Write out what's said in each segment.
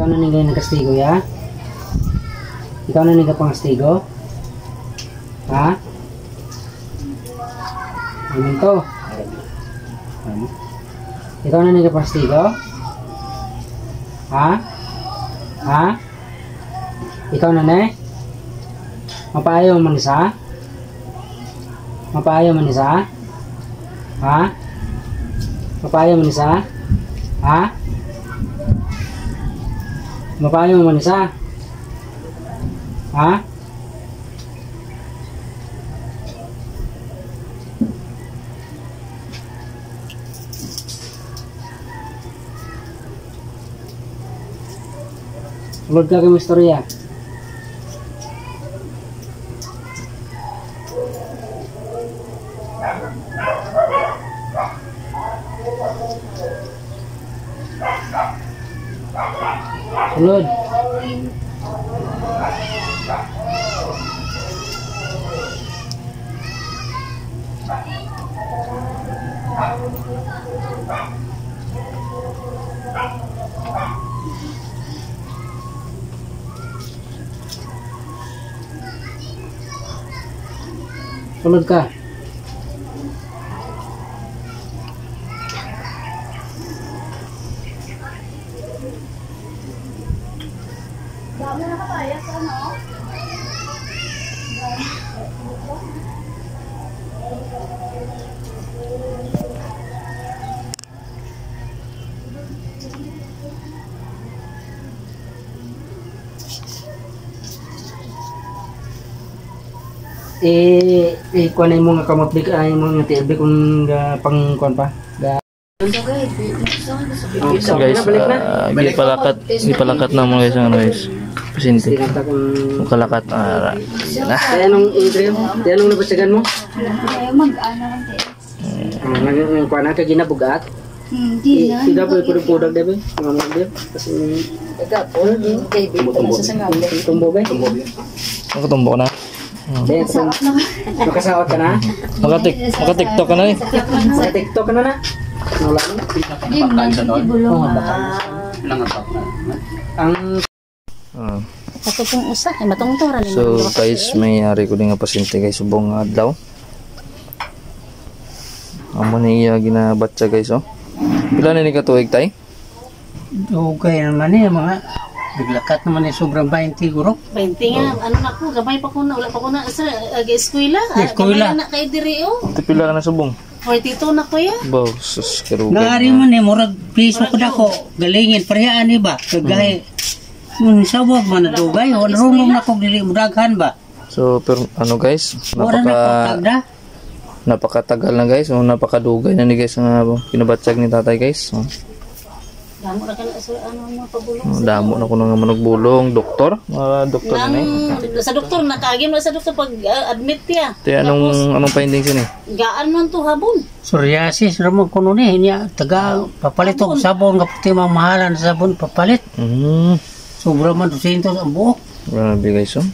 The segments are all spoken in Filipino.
Ikaw na ningay ng kastigo, ya? Ikaw na ningay pang kastigo? Ha? Ano to? Ikaw na ningay pang kastigo? Ha? Ha? Ikaw na ne? Mapayaw man isa? Mapayaw man isa? Ha? Mapayaw man isa? Ha? Mapayaw man isa? Ha? Sulod ka kayong istorya. Sulod. Sulod ka. Dami na kataya sa ano? Kuha na yung mga kamaplik ay mga TLB kung pang kuhan pa. So guys, gipalakat na mo guys ang guys. Pasyente. Mukalakat na. Kaya nung i-dream, kaya nung nabasyagan mo? Mag-ano lang Kuha na ka ginabugat? Hindi na. Tidak boleh produk deh, Be. Ngomong dia. Kasi Nagkapon, kay Bito na sa sangabi. tumbo, Be. Makatumbok na. Sarap na. Makasawat ka na? Maka-TikTok ka na eh. Sa TikTok ka na na? Wala na. Ang Ako pong usa, ay matungtora ni So guys, may ari ko din nga pasyente guys subong adlaw. Amo ni iya ginabatsa guys oh. Pila na ni katuig tay? okay naman eh, mga biglakat naman eh, sobrang 20 guro. 20 nga, ano na ko, gabay pa ko na, wala pa ko na sa eskwela. Eskwela. Gabay na kay diri oh. Pila ka na subong? 42 na ko ya. Bo, sus karugan. Naari man eh, murag piso ko na ko, galingin, parehaan eh ba? Kagay, sabog man na dugay, rungong na ko dili mudaghan ba? So pero ano guys, Wala na ko tagda. napakatagal na guys, so napakadugay na ni guys ang kinabatsag ni tatay guys. So, Damo ra kana sa ano mo pabulong. damo na ko nang manugbulong, doktor, doktor na ni. Sa doktor nakaagim na sa doktor pag admit ya. Tay anong findings ni? Gaan man to habon. Psoriasis ramon kuno ni niya taga papalit og sabon nga puti mamahalan sa sabon papalit. Sobra man 200 ang buok. Grabe guys oh.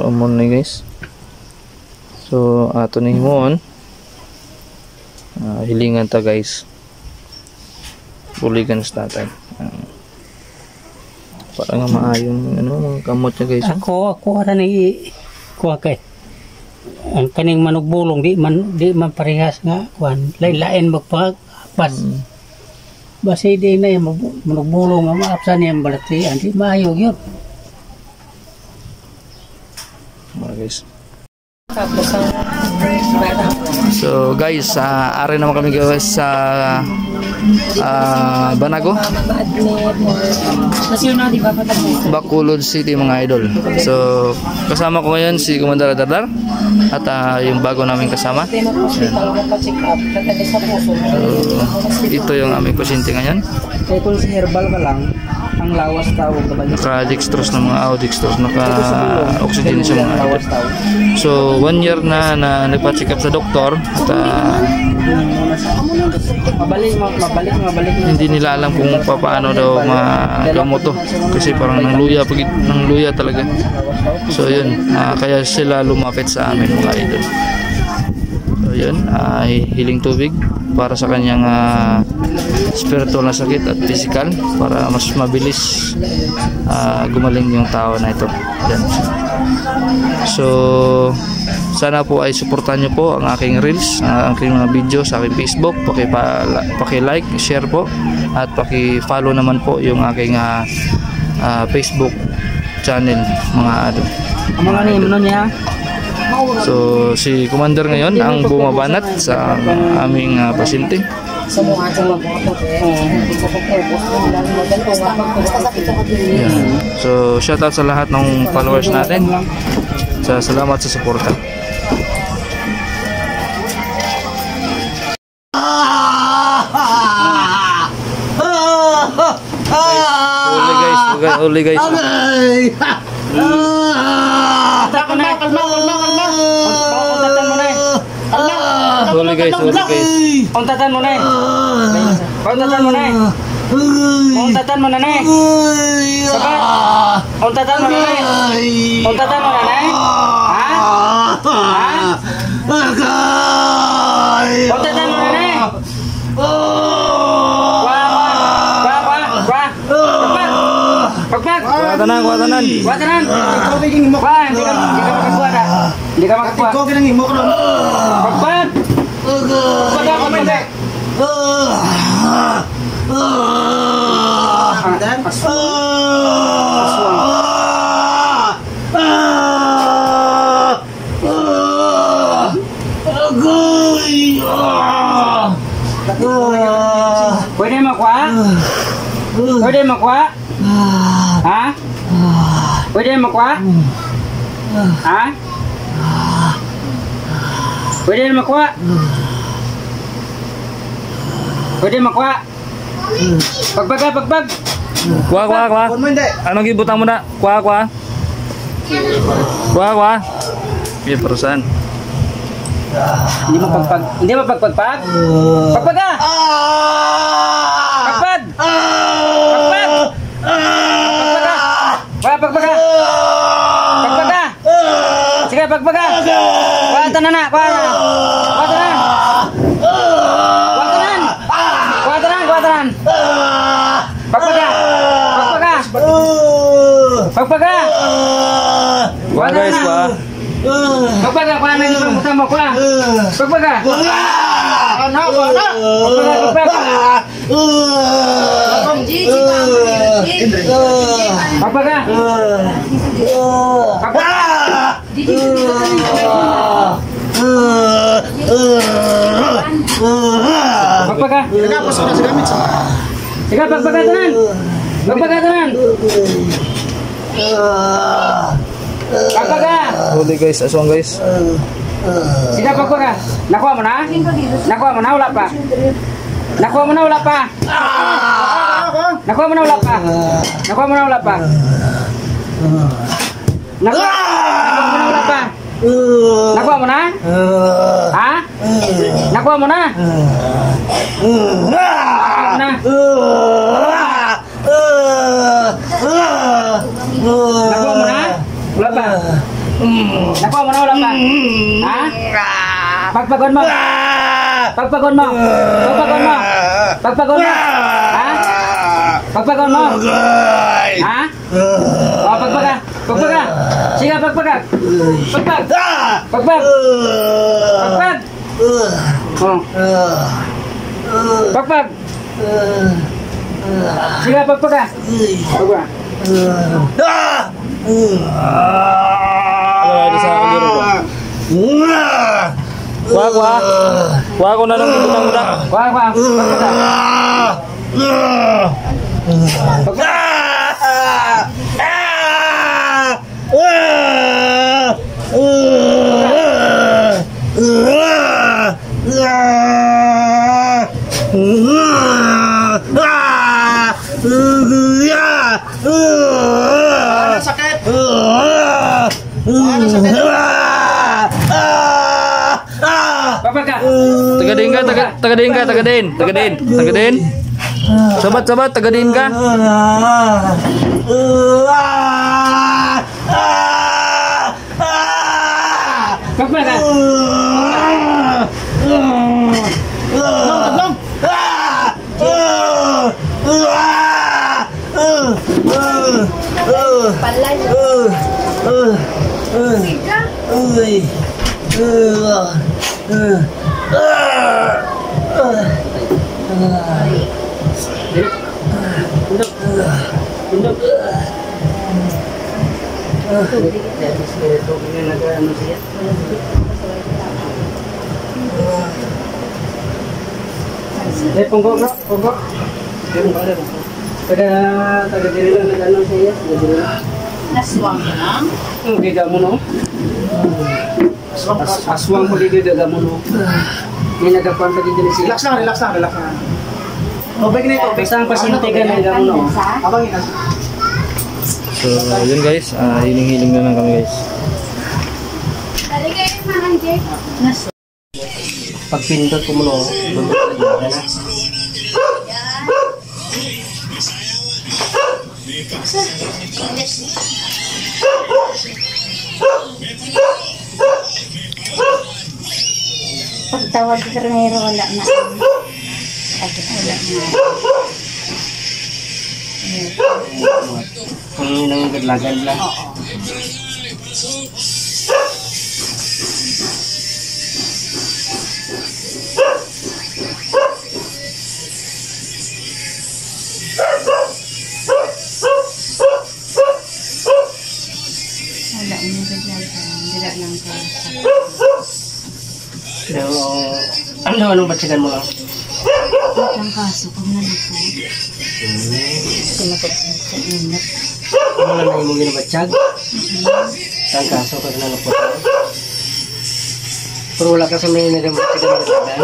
Amon ni guys. So ato ni himon. Hilingan ta guys. Buligan sa tatay. Para nga maayong ano mga kamot niya guys. Ako ara ni kuha kay. Ang kaning manugbulong di man parehas nga kuan lain-lain magpapas. Basi di na yung manugbulong nga maapsan niya ang balati di maayo gyud. Mga guys. So guys, ari naman kami guys sa Banago, Bacolod City mga idol. So kasama ko ngayon si Commander Dardar at yung bago namin kasama. So ito yung aming pasyente ngayon. Kaya kung si herbal ka lang, ang lawas tawag ka ba? Naka-dextrose na mga dextrose, naka-oxygen sa mga idol. So 1 year na nagpa-check up sa doktor at mabalik. Hindi nila alam kung paano daw magamot to kasi parang nang luya talaga. So yun, kaya sila lumapit sa amin mga idol. So yun, hiling tubig. para sa kanyang spiritual na sakit at physical, para mas mabilis gumaling yung tao na ito. Yan. So sana po ay suportahan nyo po ang aking reels, ang aking mga video sa aking Facebook. Paki-like, share po, at paki-follow naman po yung aking Facebook channel, mga idol. niya. So si Commander ngayon ang bumabanat sa aming pasyente. Yan. So shout out sa lahat ng followers natin. Salamat sa suporta. Uli guys. Uli guys. Untatan mo na. Sabat. Untatan mo na. Kuha tanan. Hindi ka makakuha. Pagpag. Pwede makuha? Ha? Pwede makuha? Ha? Pwede makuha? Pagpag. Kuha. Anong gibutang mo na? Kuha. Okay, perusahaan. Hindi mo pagpag. Pagpag ka! Pagpag! Pagpag ka! Sige, pagpag ka! Kuha tanan. Pagpag ka! Kuha guys, kuha. Pagpag ka! Kuha na yung butang mo, kuha! Pagpag ka! Uli guys, aswang guys. Sige, pagpag. Nakuha mo na? Wala pa. Nakuha mo na, wala pa. Ha? Nakuha mo na? Wala pa. Ha? Pagpagon mo. Ha? Pagpagon mo. Ha? Oh, pagpaga. Sige, pagpag. Oh. Pagpag. Sige, pagpaga. Kuha ko na ng ibutang mo na. Tagadin. Sabat, tagadin ka. Palay. Siga. Punggo. Pada taga diri lang nag-ano siya. Naswang lang. Hindi mo no. Aswang ko dito daga mo no. May nagapan pa dito siya. Relax lang. Obek na ito. Basta ang pasyente ka na daga mo no. Abang ina. So, yun guys, hiling-hiling na lang kami guys. Pagpindot ko mo no. Pagtawag ka rin wala na. Wala na. Kung yun ang gadlagan lang. Oo. Wala mo gadlagan. Dila lang ka. Pero, anong batsigan mo lang? Ang kaso, kung nalito. Sinakot sa inat. Ano lang na yung ginabatsag? Ang kaso ka na po. Pero wala ka sa may nagabatsigan na gadlagan?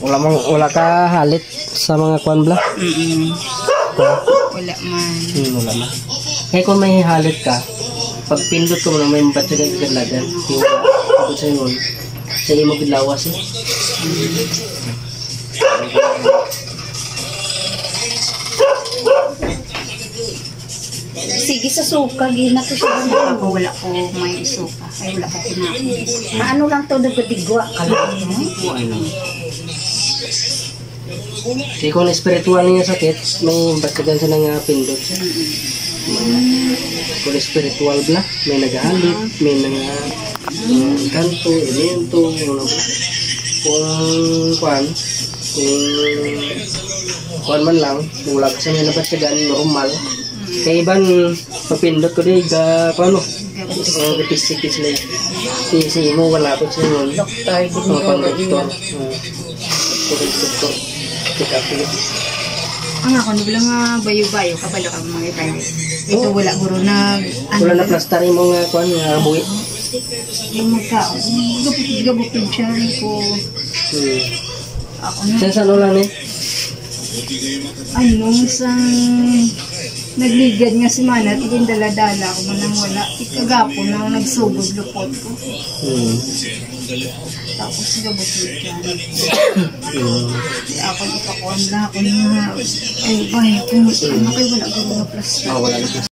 Wala. Wala ka halit sa mga kwan bla? Wala man. Wala man. Kaya kung may halit ka, pag pindot ko mo na may batsigan ka gadlagan, wala. Pagod sa yun, sa iyo mo bidlawas eh. Sige sa suka, gina ko siya. Ako wala ko may suka. Ay wala ko kinain. Ano lang to nagkatigwa ka lang. Kaya kung espiritual niya sakit, may batsigan sa nga pindot siya. Kung espiritual bla, may nagahalit, may kanto, elemento, kung kung man lang, wala kasi nga nabatsigan, normal. Kaya ibang papindot ko din, paano? Gapisik-pisik lang. Kasi mo, wala ko siya nun. Doktor, Pang-doktor. Doktor. Tikapit. Ang ako, nabila nga bayo-bayo, kabalo ka mga bayo. Ito wala guro na... Wala na plastarin mo nga, nga buwi. Yung magkao, gabupid siya ko. Ako na. Saan lang eh? Ano, isang nagligad nga si Manat, iging dala-dala ako manang wala. Ikagapo na nagsugod lupot ko. Tapos gabupid siya. Ako ipakuan na ako na, ay, kung ano kayo wala guro na plastic. Wala na